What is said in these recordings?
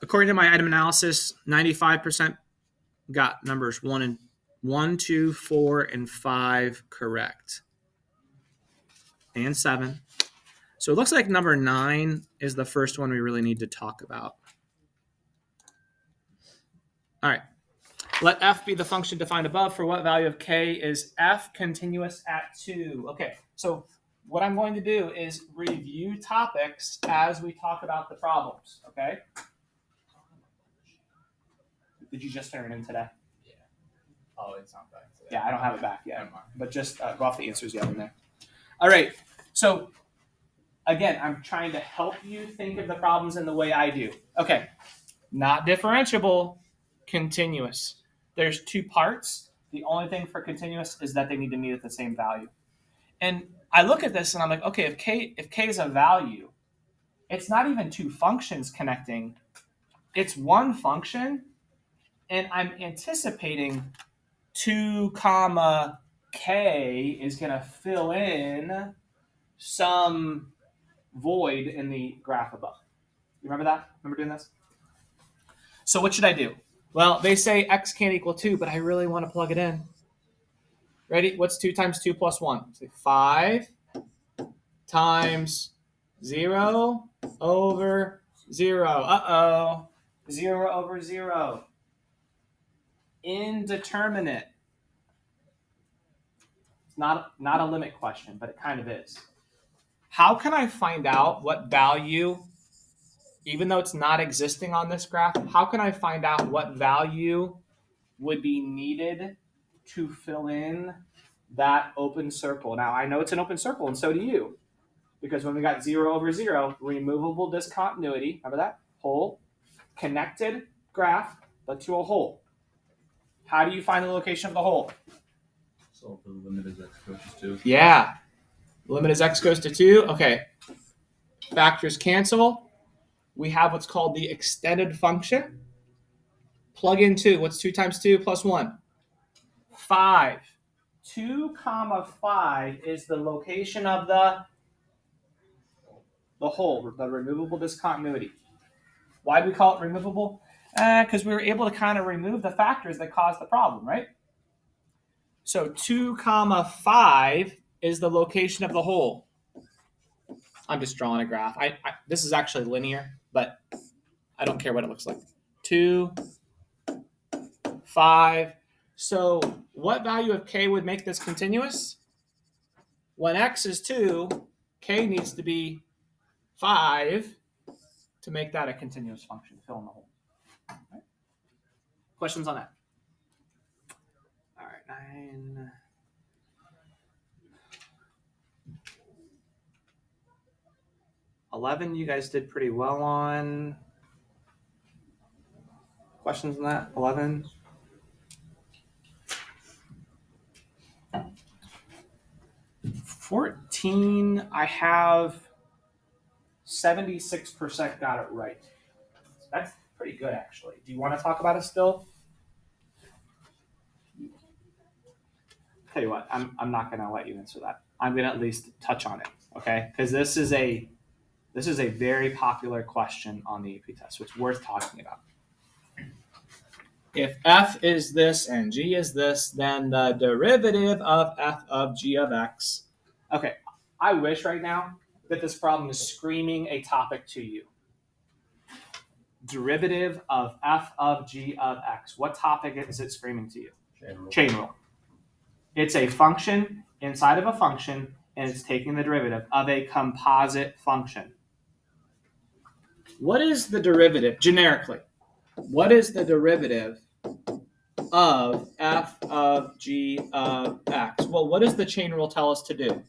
According to my item analysis, 95% got numbers 1, 2, 4, and 5 correct. And 7. So it looks like number 9 is the first one we really need to talk about. All right. Let f be the function defined above for what value of k is f continuous at 2. Okay, so what I'm going to do is review topics as we talk about the problems, okay? Did you just turn it in today? Yeah. Oh, it's not back today. Yeah, I don't have it back yet, but just go off the answers you have in there. All right, so again, I'm trying to help you think of the problems in the way I do. Okay, not differentiable, continuous. There's 2 parts. The only thing for continuous is that they need to meet at the same value. And I look at this and I'm like, okay, if k is a value, it's not even 2 functions connecting. It's 1 function, and I'm anticipating 2 comma k is going to fill in some void in the graph above. You remember that? Remember doing this? So what should I do? Well, they say x can't equal 2, but I really want to plug it in. Ready? What's 2 times 2 plus 1? Say 5 times 0 over 0. Uh-oh. 0 over 0. Indeterminate. It's not a limit question, but it kind of is. How can I find out what value, even though it's not existing on this graph, how can I find out what value would be needed to fill in that open circle? Now, I know it's an open circle, and so do you. Because when we got 0 over 0, removable discontinuity, remember that? Hole, connected graph, led to a hole. How do you find the location of the hole? So the limit is x goes to 2. Yeah. The limit is x goes to 2. Okay. Factors cancel. We have what's called the extended function. Plug in 2. What's 2 times 2 plus 1? 5. 2 comma 5 is the location of the hole, the removable discontinuity. Why do we call it removable? Because we were able to kind of remove the factors that caused the problem, right? So 2 comma 5 is the location of the hole. I'm just drawing a graph. This is actually linear, but I don't care what it looks like. 2, 5. So what value of k would make this continuous? When x is 2, k needs to be 5 to make that a continuous function, fill in the hole. Right. Questions on that? All right, 9. $11, you guys did pretty well on. Questions on that? 11. $14, I have 76% got it right. That's pretty good, actually. Do you want to talk about it still? Tell you what, I'm not going to let you answer that. I'm going to at least touch on it, okay? Because this is a very popular question on the AP test, so it's worth talking about. If f is this and g is this, then the derivative of f of g of x. Okay, I wish right now that this problem is screaming a topic to you. Derivative of f of g of x. What topic is it screaming to you? Chain rule. It's a function inside of a function, and it's taking the derivative of a composite function. What is the derivative, generically? What is the derivative of f of g of x? Well, what does the chain rule tell us to do?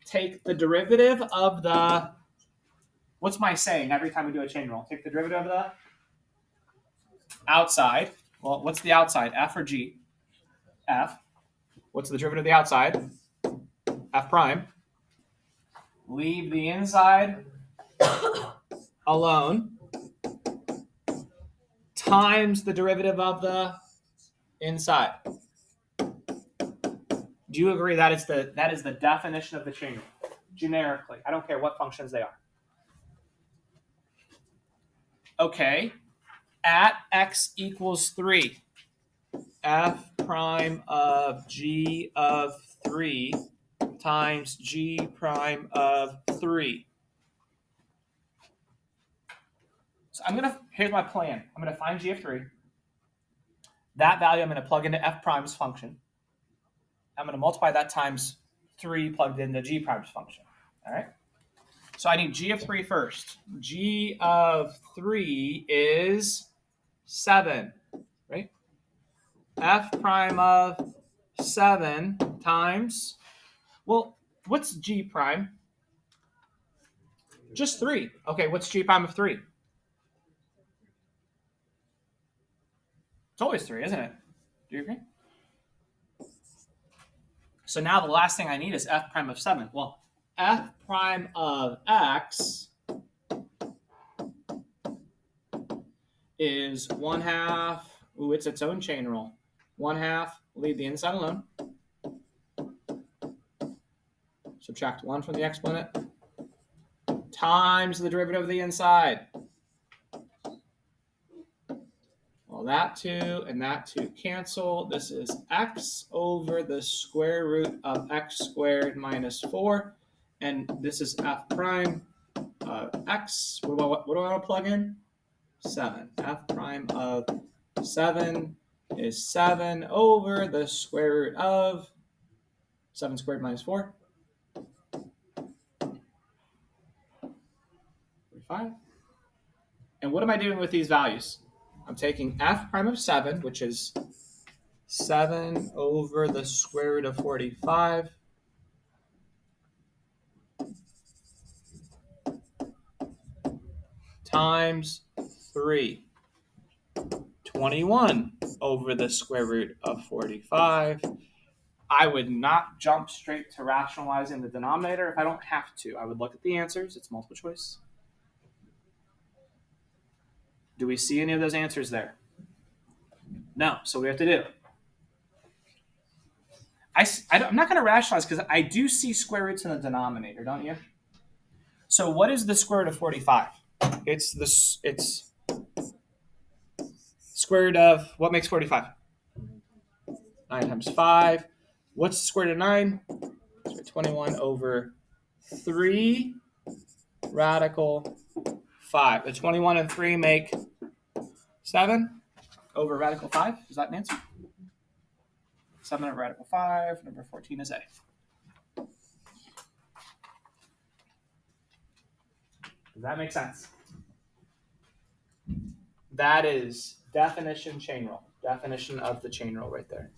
Take the derivative of the, what's my saying every time we do a chain rule? Take the derivative of the outside. Well, what's the outside, f or g? F. What's the derivative of the outside? F prime. Leave the inside alone. Times the derivative of the inside. Do you agree that is the definition of the chain rule? Generically. I don't care what functions they are. Okay. at x equals 3, f prime of g of 3 times g prime of 3. So here's my plan. I'm going to find g of 3. That value I'm going to plug into f prime's function. I'm going to multiply that times 3 plugged into g prime's function. All right? So I need g of 3 first. G of 3 is 7, right? F prime of 7 times, well, what's g prime? Just 3. Okay, what's g prime of 3? It's always 3, isn't it? Do you agree? So now the last thing I need is f prime of 7. Well, f prime of x is 1/2. Ooh, it's its own chain rule. 1/2, leave the inside alone. Subtract 1 from the exponent times the derivative of the inside. Well, that 2 and that 2 cancel. This is x over the square root of x squared minus 4. And this is f prime of x. What do I want to plug in? 7. F prime of 7 is 7 over the square root of 7 squared minus 4. 45. And what am I doing with these values? I'm taking f prime of 7, which is 7 over the square root of 45, times 3. 21 over the square root of 45. I would not jump straight to rationalizing the denominator if I don't have to. I would look at the answers. It's multiple choice. Do we see any of those answers there? No. So we have to do. I'm not going to rationalize because I do see square roots in the denominator, don't you? So what is the square root of 45? It's square root of, what makes 45? 9 times 5. What's the square root of 9? So 21 over 3 radical 5. The 21 and 3 make 7 over radical 5. Is that an answer? 7 over radical 5. Number 14 is A. Does that make sense? That is definition chain rule. Definition of the chain rule right there.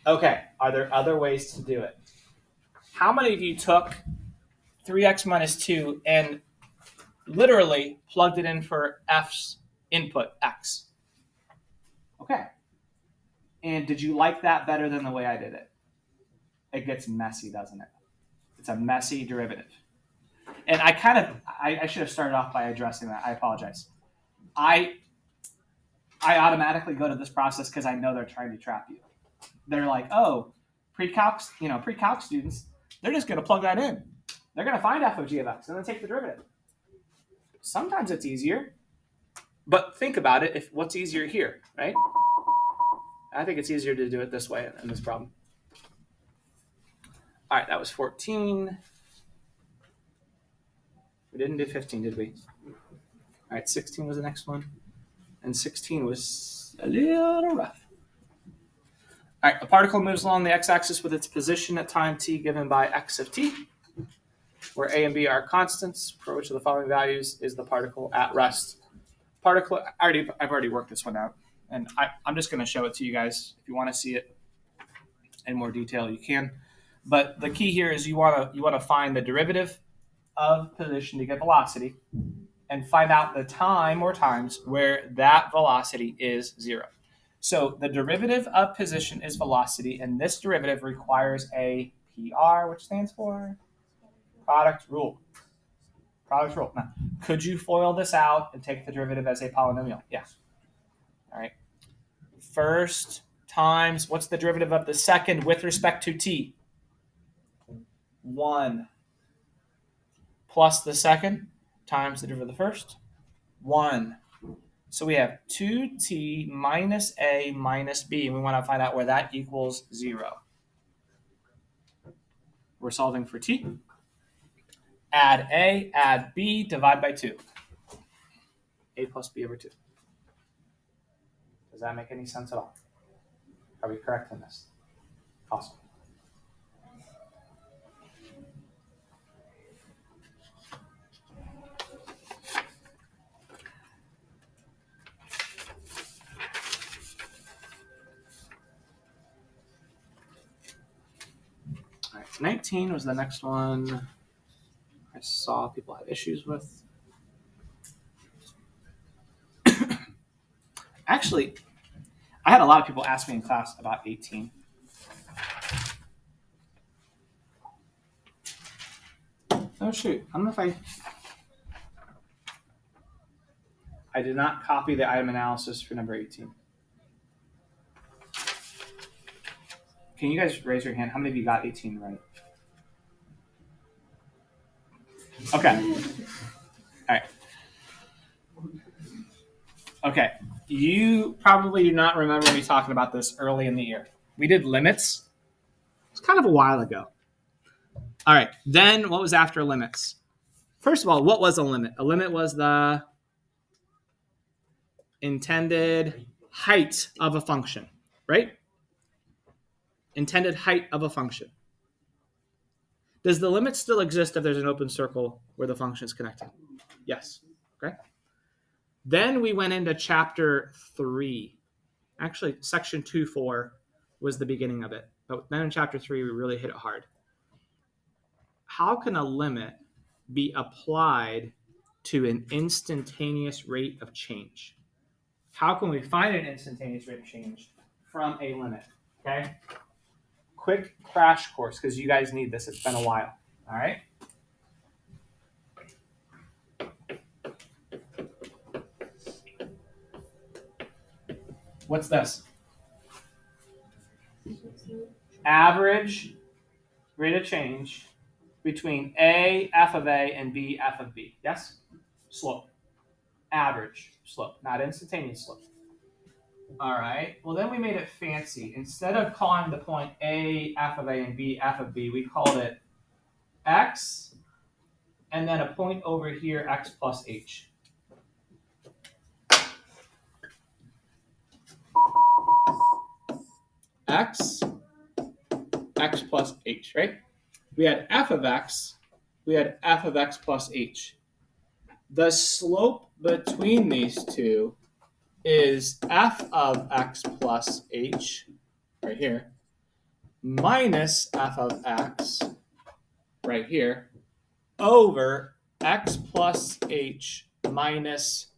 Okay, are there other ways to do it? How many of you took 3x minus 2 and literally plugged it in for f's input, x? Okay. And did you like that better than the way I did it? It gets messy, doesn't it? It's a messy derivative. And I should have started off by addressing that. I apologize. I automatically go to this process because I know they're trying to trap you. They're like, oh, pre-calc students, they're just going to plug that in. They're going to find f of g of x and then take the derivative. Sometimes it's easier, but think about it. What's easier here, right? I think it's easier to do it this way in this problem. All right, that was 14. We didn't do 15, did we? All right, 16 was the next one. And 16 was a little rough. All right, a particle moves along the x-axis with its position at time t given by x of t, where a and b are constants, for which of the following values is the particle at rest. I've already worked this one out, and I'm just going to show it to you guys. If you want to see it in more detail, you can. But the key here is you want to find the derivative of position to get velocity, and find out the time or times where that velocity is 0. So the derivative of position is velocity, and this derivative requires a PR, which stands for product rule. Product rule. Now, could you FOIL this out and take the derivative as a polynomial? Yeah. All right. First times, what's the derivative of the second with respect to t? 1 plus the second times the derivative of the first. 1 So we have 2t minus a minus b, and we want to find out where that equals 0. We're solving for t. Add a, add b, divide by 2. A plus b over 2. Does that make any sense at all? Are we correct in this? Awesome. All right, 19 was the next one I saw people had issues with. Actually, I had a lot of people ask me in class about 18. Oh shoot, I don't know if I did not copy the item analysis for number 18. Can you guys raise your hand? How many of you got 18 right? Okay. All right. Okay. You probably do not remember me talking about this early in the year. We did limits. It's kind of a while ago. All right. Then what was after limits? First of all, what was a limit? A limit was the intended height of a function, right? Intended height of a function. Does the limit still exist if there's an open circle where the function is connected? Yes. Okay. Then we went into chapter 3. Actually, section 2.4 was the beginning of it. But then in chapter 3, we really hit it hard. How can a limit be applied to an instantaneous rate of change? How can we find an instantaneous rate of change from a limit? Okay. Quick crash course, because you guys need this. It's been a while. All right. What's this? Average rate of change between A, f of A, and B, f of B. Yes? Slope. Average slope, not instantaneous slope. All right. Well, then we made it fancy. Instead of calling the point A, f of A, and B, f of B, we called it x, and then a point over here, x plus h. X plus h, right? We had f of x, we had f of x plus h. The slope between these two is f of x plus h, right here, minus f of x, right here, over x plus h minus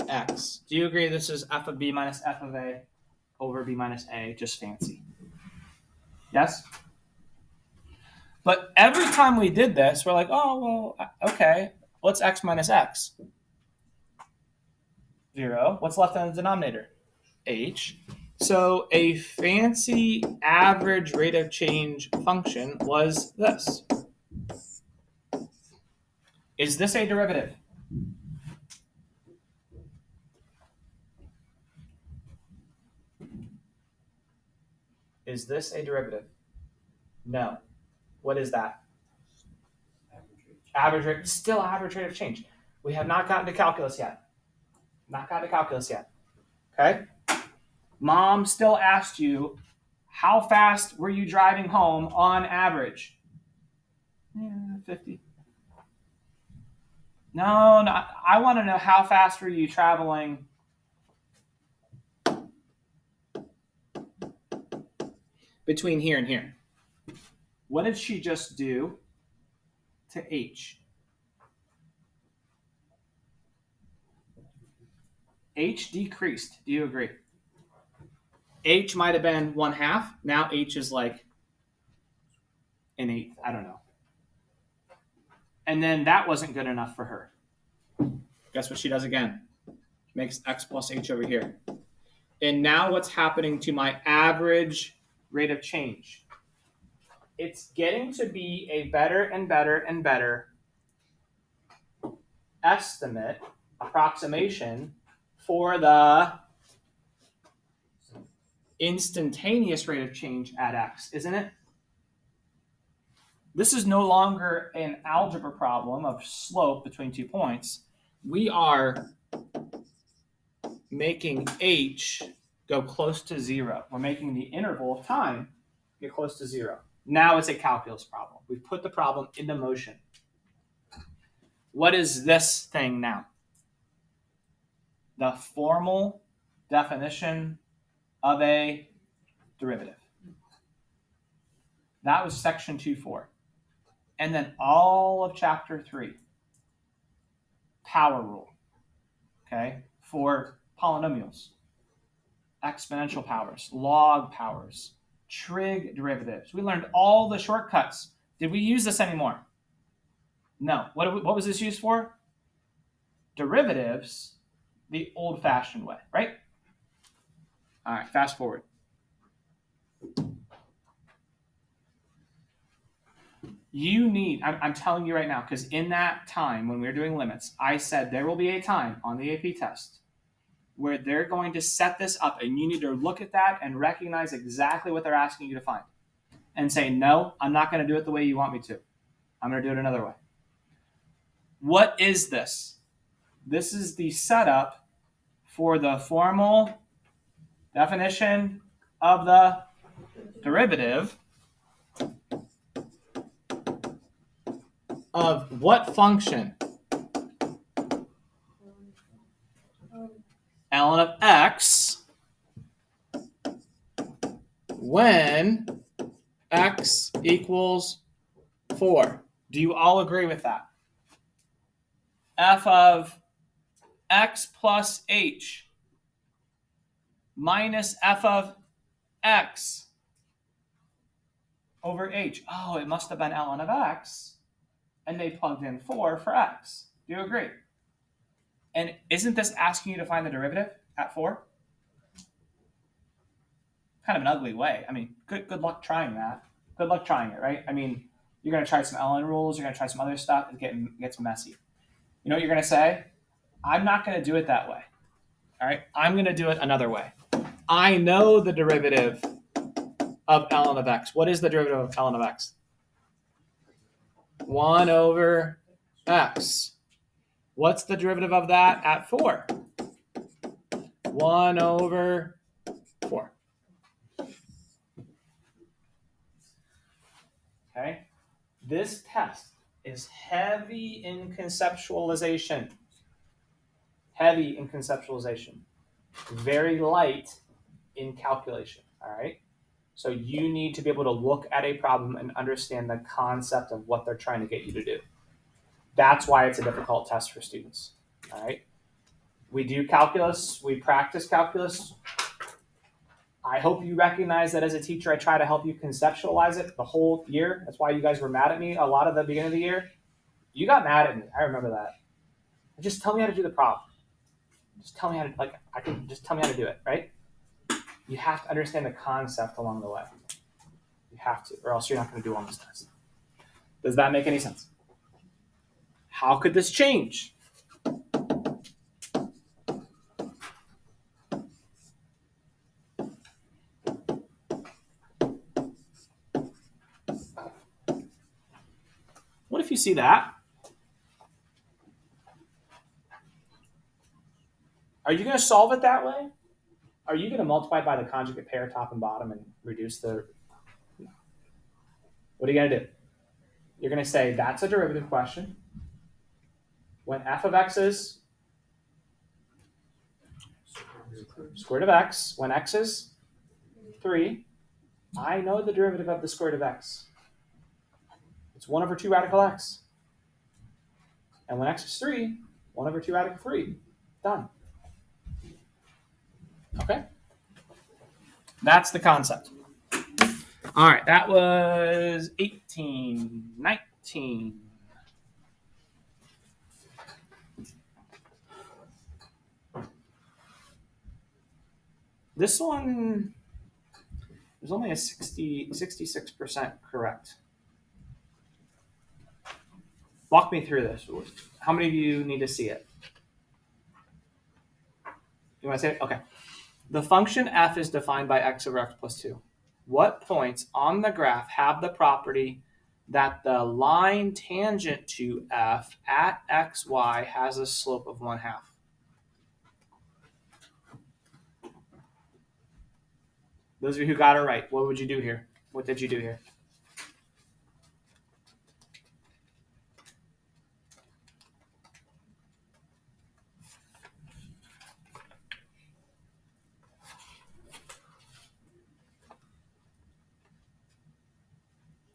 x. Do you agree this is f of b minus f of a over b minus a, just fancy? Yes? But every time we did this, we're like, oh, well, okay, what's x minus x? 0. What's left in the denominator? H. So a fancy average rate of change function was this. Is this a derivative? Is this a derivative? No. What is that? Average rate. Still average rate of change. We have not gotten to calculus yet. Okay? Mom still asked you, how fast were you driving home on average? 50. No, I want to know how fast were you traveling between here and here. What did she just do to h? H decreased. Do you agree? H might have been 1/2. Now h is like an 1/8. I don't know. And then that wasn't good enough for her. Guess what she does again? Makes x plus h over here. And now what's happening to my average rate of change? It's getting to be a better and better and better estimate, approximation for the instantaneous rate of change at x, isn't it? This is no longer an algebra problem of slope between 2 points. We are making h go close to 0. We're making the interval of time get close to 0. Now it's a calculus problem. We've put the problem into motion. What is this thing now? The formal definition of a derivative. That was section 2.4. And then all of chapter 3, power rule, okay, for polynomials, exponential powers, log powers, trig derivatives. We learned all the shortcuts. Did we use this anymore? No. What was this used for? Derivatives, the old-fashioned way, right? All right, fast forward. You need, I'm telling you right now, because in that time when we were doing limits, I said there will be a time on the AP test where they're going to set this up, and you need to look at that and recognize exactly what they're asking you to find and say, no, I'm not going to do it the way you want me to. I'm going to do it another way. What is this? This is the setup for the formal definition of the derivative of what function? ln of x when x equals 4. Do you all agree with that? F of x plus h minus f of x over h. Oh, it must have been ln of x, and they plugged in 4 for x. Do you agree? And isn't this asking you to find the derivative at 4? Kind of an ugly way. I mean, good luck trying that. Good luck trying it, right? I mean, you're going to try some ln rules. You're going to try some other stuff. It gets messy. You know what you're going to say? I'm not going to do it that way. All right? I'm going to do it another way. I know the derivative of ln of x. What is the derivative of ln of x? 1 over x. What's the derivative of that at 4? 1 over 4. Okay? This test is heavy in conceptualization. Heavy in conceptualization. Very light in calculation. All right? So you need to be able to look at a problem and understand the concept of what they're trying to get you to do. That's why it's a difficult test for students. All right? We do calculus. We practice calculus. I hope you recognize that as a teacher, I try to help you conceptualize it the whole year. That's why you guys were mad at me a lot at the beginning of the year. You got mad at me. I remember that. Just tell me how to do the problem. Just tell me how to, just tell me how to do it, right? You have to understand the concept along the way. You have to, or else you're not going to do on this test. Does that make any sense? How could this change? What if you see that? Are you going to solve it that way? Are you going to multiply by the conjugate pair top and bottom and reduce the... No. What are you going to do? You're going to say that's a derivative question. When f of x is square root of x, when x is 3, I know the derivative of the square root of x. It's 1 over 2 radical x. And when x is 3, 1 over 2 radical 3. Done. Okay? That's the concept. All right, that was 18, 19. This one is only a 66% correct. Walk me through this. How many of you need to see it? You want to say it? Okay. The function f is defined by x over x plus 2. What points on the graph have the property that the line tangent to f at xy has a slope of 1/2? Those of you who got it right, what would you do here? What did you do here?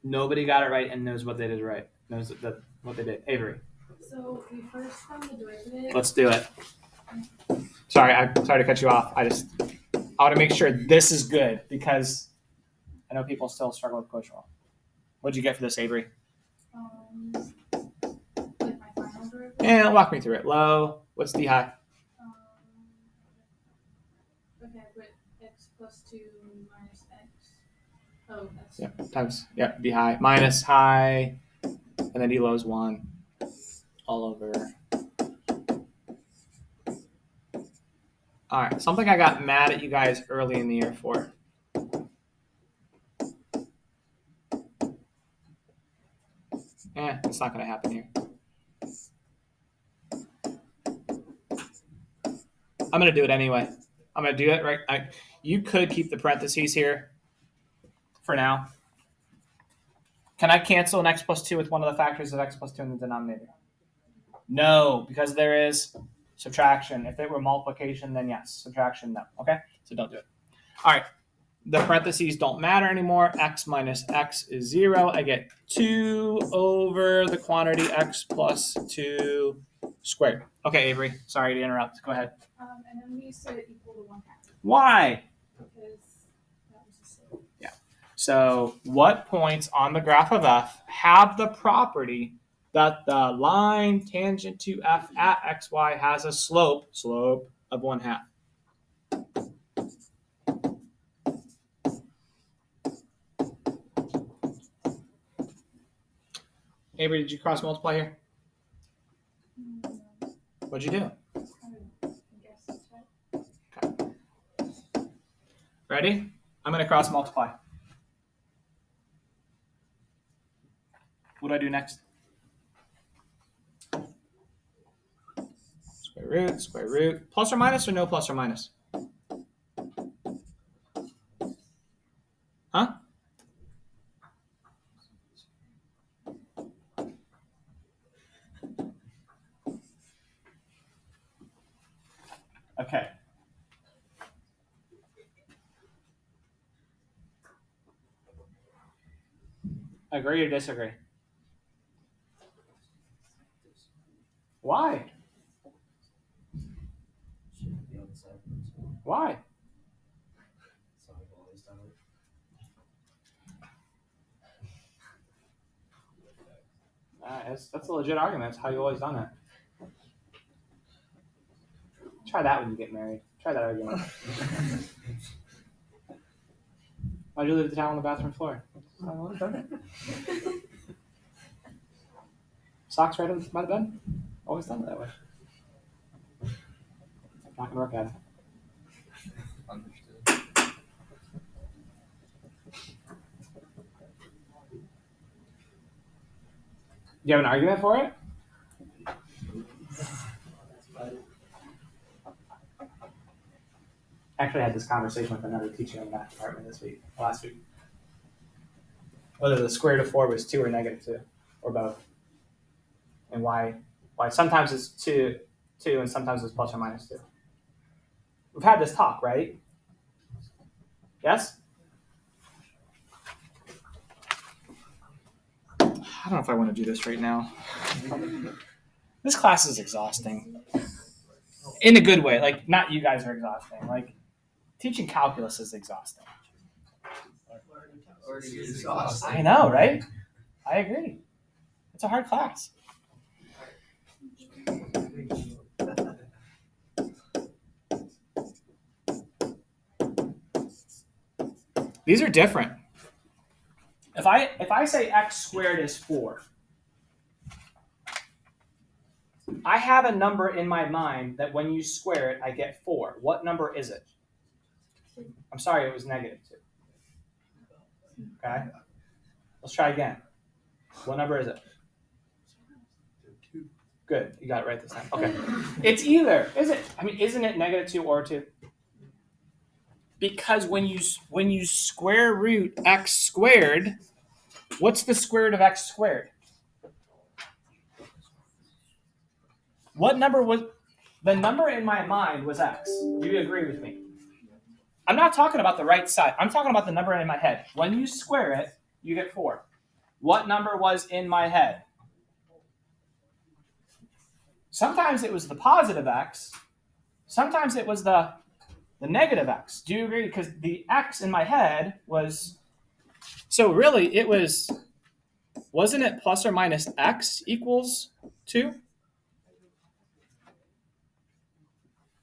Nobody got it right and knows what they did right. Knows what they did. Avery. So we first found the derivative. Let's do it. Sorry to cut you off. I want to make sure this is good because I know people still struggle with push roll. What'd you get for this, Avery? Like my final derivative. And walk me through it. Low. What's d high? Okay, I put x plus 2 minus x. Oh, that's. Yeah. Times. Yeah. D high minus high, and then d low is 1. All over. All right. Something I got mad at you guys early in the year for. It's not going to happen here. I'm going to do it anyway. I'm going to do it right. You could keep the parentheses here for now. Can I cancel an x plus 2 with one of the factors of x plus 2 in the denominator? No, because there is subtraction. If it were multiplication, then yes. Subtraction, no. Okay? So don't do it. All right. The parentheses don't matter anymore. X minus x is 0. I get 2 over the quantity x plus 2 squared. Okay, Avery. Sorry to interrupt. Go ahead. And then we set it equal to 1/2. Why? Because that was the slope. Yeah. So what points on the graph of f have the property that the line tangent to f at xy has a slope of 1/2? Avery, did you cross multiply here? No, What'd you do? I guess that's right. Okay. Ready? I'm going to cross multiply. What do I do next? Square root. Plus or minus or no plus or minus? Huh? Okay. Agree or disagree? Why? Why? That's a legit argument. That's how you've always done it. Try that when you get married. Try that argument. Why'd you leave the towel on the bathroom floor? I've always done it. Socks right by the bed? Always done it that way. Not gonna work at it. Understood. Do you have an argument for it? Actually, I had this conversation with another teacher in that department last week. Whether the square root of 4 was 2 or negative 2, or both. And why sometimes it's 2 and sometimes it's plus or minus 2. We've had this talk, right? Yes? I don't know if I want to do this right now. This class is exhausting. In a good way. Like, not you guys are exhausting. Like, teaching calculus is exhausting. I know, right? I agree. It's a hard class. These are different. If I say x squared is 4, I have a number in my mind that when you square it, I get 4. What number is it? I'm sorry, it was -2. Okay? Let's try again. What number is it? Good. You got it right this time. Okay. It's either, isn't it -2 or 2? Because when you square root x squared, what's the square root of x squared? What number was the number in my mind was x? Do you agree with me? I'm not talking about the right side. I'm talking about the number in my head. When you square it, you get 4. What number was in my head? Sometimes it was the positive x. Sometimes it was the negative x. Do you agree? Because the x in my head was, so really it was, wasn't it plus or minus x equals 2?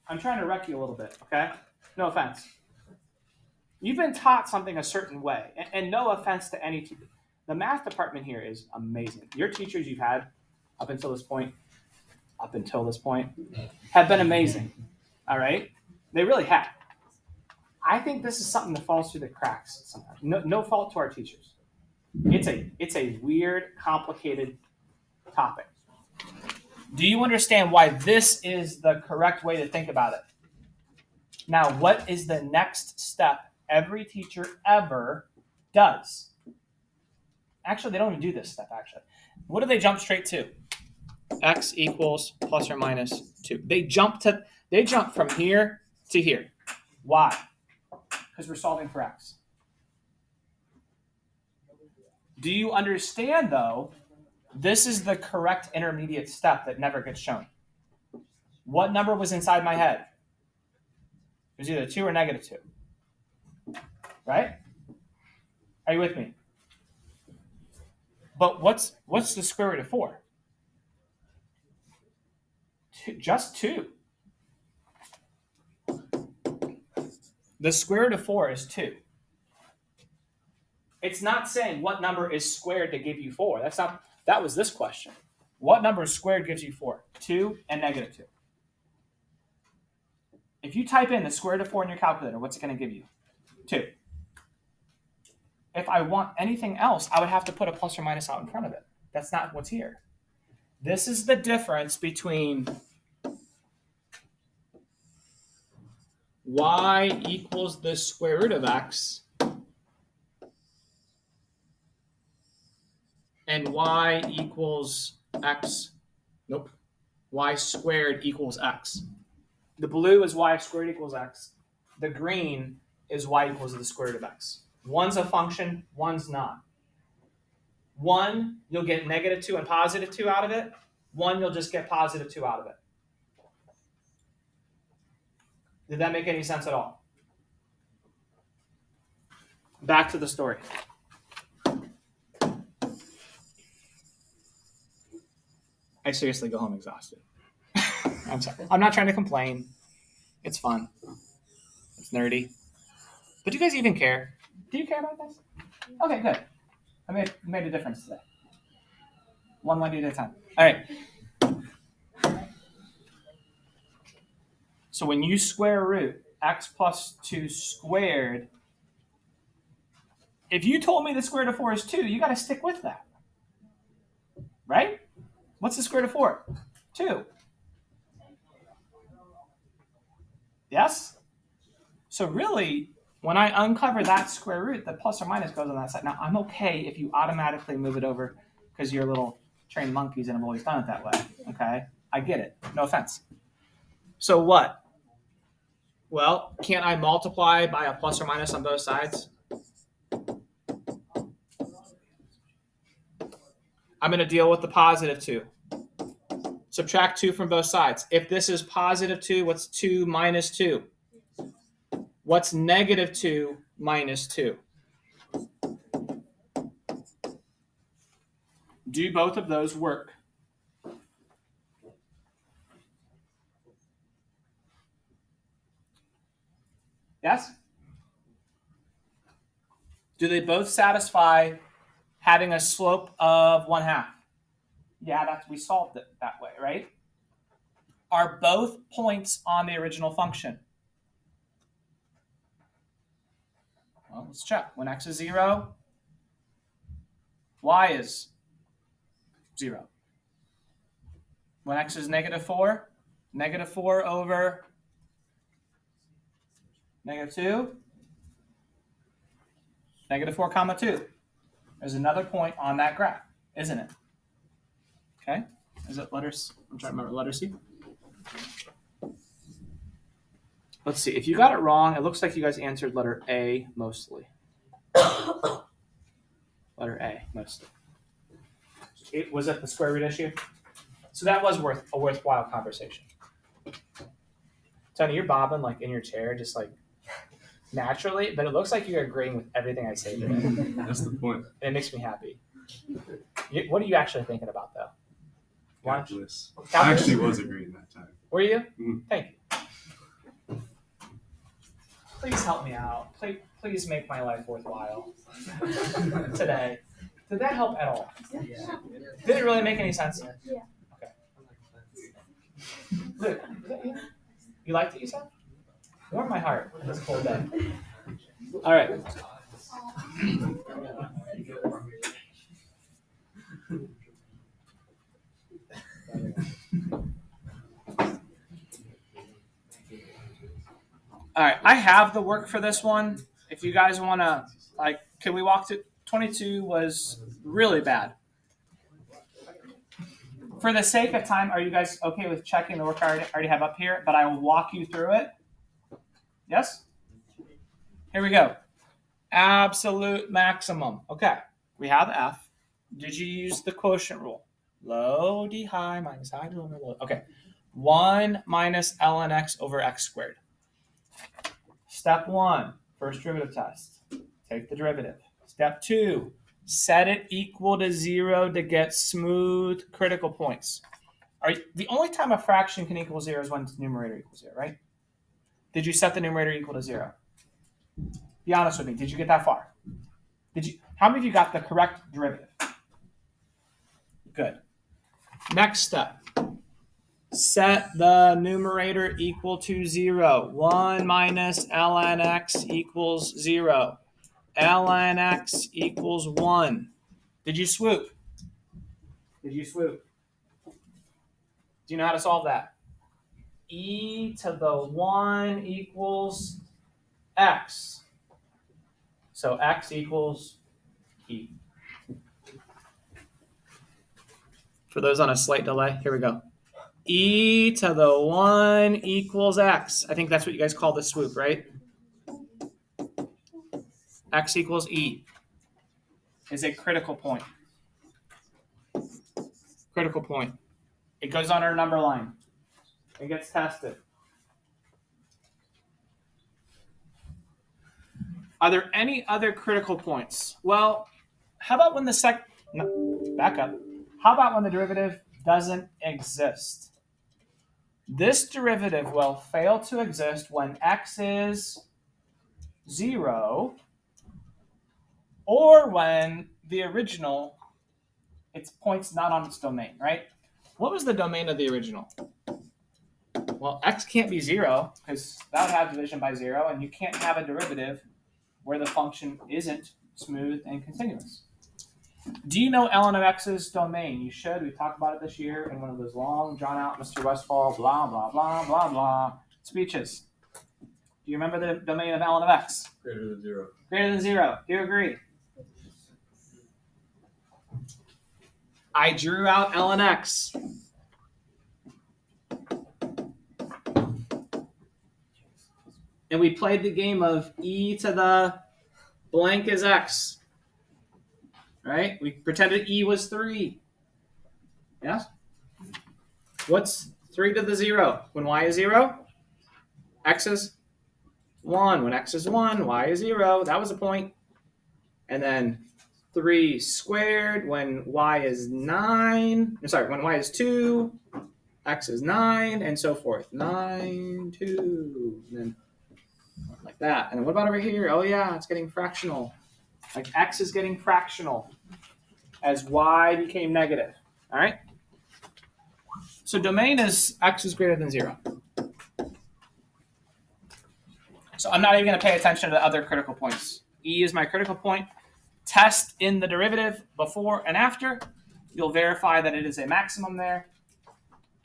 I'm trying to wreck you a little bit, okay? No offense. You've been taught something a certain way, and no offense to any teacher. The math department here is amazing. Your teachers you've had up until this point have been amazing, all right? They really have. I think this is something that falls through the cracks sometimes. No fault to our teachers. It's a weird, complicated topic. Do you understand why this is the correct way to think about it? Now, what is the next step every teacher ever does? Actually, they don't even do this step, actually. What do they jump straight to? X equals plus or minus 2. They jump from here to here. Why? Because we're solving for x. Do you understand, though, this is the correct intermediate step that never gets shown? What number was inside my head? It was either 2 or -2. Right? Are you with me? But what's the square root of 4? Just 2. The square root of 4 is 2. It's not saying what number is squared to give you 4. That was this question. What number squared gives you 4? 2 and -2. If you type in the square root of 4 in your calculator, what's it going to give you? 2. If I want anything else, I would have to put a plus or minus out in front of it. That's not what's here. This is the difference between y equals the square root of x and y equals x. Nope. Y squared equals x. The blue is y squared equals x. The green is y equals the square root of x. One's a function, one's not. One, you'll get -2 and +2 out of it. One, you'll just get +2 out of it. Did that make any sense at all? Back to the story. I seriously go home exhausted. I'm sorry. I'm not trying to complain. It's fun. It's nerdy. But do you guys even care? Do you care about this? Okay, good. I made a difference today. One Wendy at a time. All right. So when you square root x plus 2 squared, if you told me the square root of 4 is 2, you got to stick with that. Right? What's the square root of 4? 2. Yes? So really, when I uncover that square root, the plus or minus goes on that side. Now, I'm okay if you automatically move it over because you're little trained monkeys and have always done it that way. Okay? I get it. No offense. So what? Well, can't I multiply by a plus or minus on both sides? I'm going to deal with the +2. Subtract 2 from both sides. If this is +2, what's 2 minus 2? What's -2 minus 2? Do both of those work? Yes? Do they both satisfy having a slope of 1/2? Yeah, we solved it that way, right? are both points on the original function? Well, let's check. When x is 0, y is 0. When x is -4, -4 over -2, -4 comma 2. There's another point on that graph, isn't it? Okay. Is it letters? I'm trying to remember letter C. Let's see. If you got it wrong, it looks like you guys answered letter A mostly. Letter A mostly. Was it the square root issue? So that was a worthwhile conversation. Tony, you're bobbing like in your chair, just like naturally, but it looks like you're agreeing with everything I say today. That's the point. And it makes me happy. What are you actually thinking about, though? Calculus. Calculus? I actually was agreeing that time. Were you? Mm. Thank you. Please help me out. Please make my life worthwhile today. Did that help at all? Yeah. Did it really make any sense? Yeah. Okay. Luke, is that you? You liked what you said? Warm my heart on this cold day. All right. All right, I have the work for this one. If you guys want to, can we walk to 22 was really bad. For the sake of time, are you guys okay with checking the work I already have up here? But I will walk you through it. Yes? Here we go. Absolute maximum. Okay, we have F. Did you use the quotient rule? Low, D high, minus high, low. Okay. 1 minus ln x over x squared. Step 1, first derivative test. Take the derivative. Step 2, set it equal to 0 to get smooth critical points. The only time a fraction can equal 0 is when its numerator equals 0, right? Did you set the numerator equal to 0? Be honest with me. Did you get that far? How many of you got the correct derivative? Good. Next step. Set the numerator equal to 0. 1 minus ln x equals 0. Ln x equals 1. Did you swoop? Did you swoop? Do you know how to solve that? E to the 1 equals x. So x equals e. For those on a slight delay, here we go. E to the 1 equals x. I think that's what you guys call the swoop, right? X equals e is a critical point. Critical point. It goes on our number line. It gets tested. Are there any other critical points? Well, how about when back up. How about when the derivative doesn't exist? This derivative will fail to exist when x is 0 or when the original, its point's not on its domain, right? What was the domain of the original? Well, x can't be 0 because that would have division by 0, and you can't have a derivative where the function isn't smooth and continuous. Do you know ln of x's domain? You should. We talked about it this year in one of those long, drawn-out Mr. Westphal, blah, blah, blah, blah, blah speeches. Do you remember the domain of ln of x? Greater than 0. Greater than 0. Do you agree? I drew out ln x. And we played the game of e to the blank is x. Right? We pretended e was 3. Yes? What's 3 to the 0? When y is 0? X is 1. When x is 1, y is 0. That was a point. And then 3 squared when y is 9. When y is 2, x is 9, and so forth. 9, 2. And then like that. And then what about over here? Oh, yeah, it's getting fractional. Like x is getting fractional as y became negative. All right? So domain is x is greater than 0. So I'm not even going to pay attention to the other critical points. E is my critical point. Test in the derivative before and after. You'll verify that it is a maximum there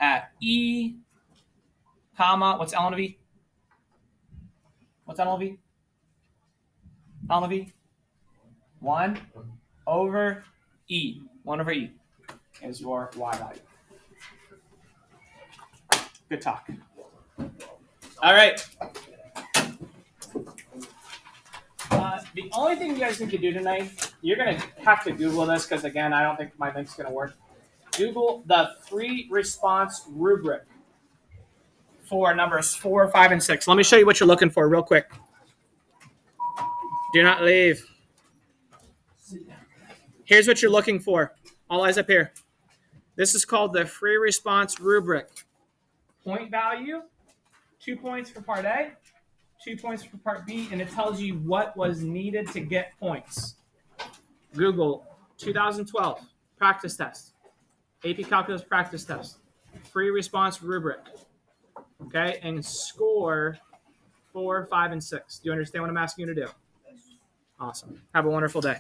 at E, comma, what's ln of E? What's ln of E? Ln of E? 1 over E. 1 over E is your y value. Good talk. All right. The only thing you guys need to do tonight, you're going to have to Google this because, again, I don't think my link's going to work. Google the free response rubric for numbers 4, 5, and 6. Let me show you what you're looking for real quick. Do not leave. Here's what you're looking for. All eyes up here. This is called the free response rubric. Point value, 2 points for part A, 2 points for part B, and it tells you what was needed to get points. Google 2012 practice test, AP Calculus practice test, free response rubric, okay, and score 4, 5, and 6. Do you understand what I'm asking you to do? Awesome. Have a wonderful day.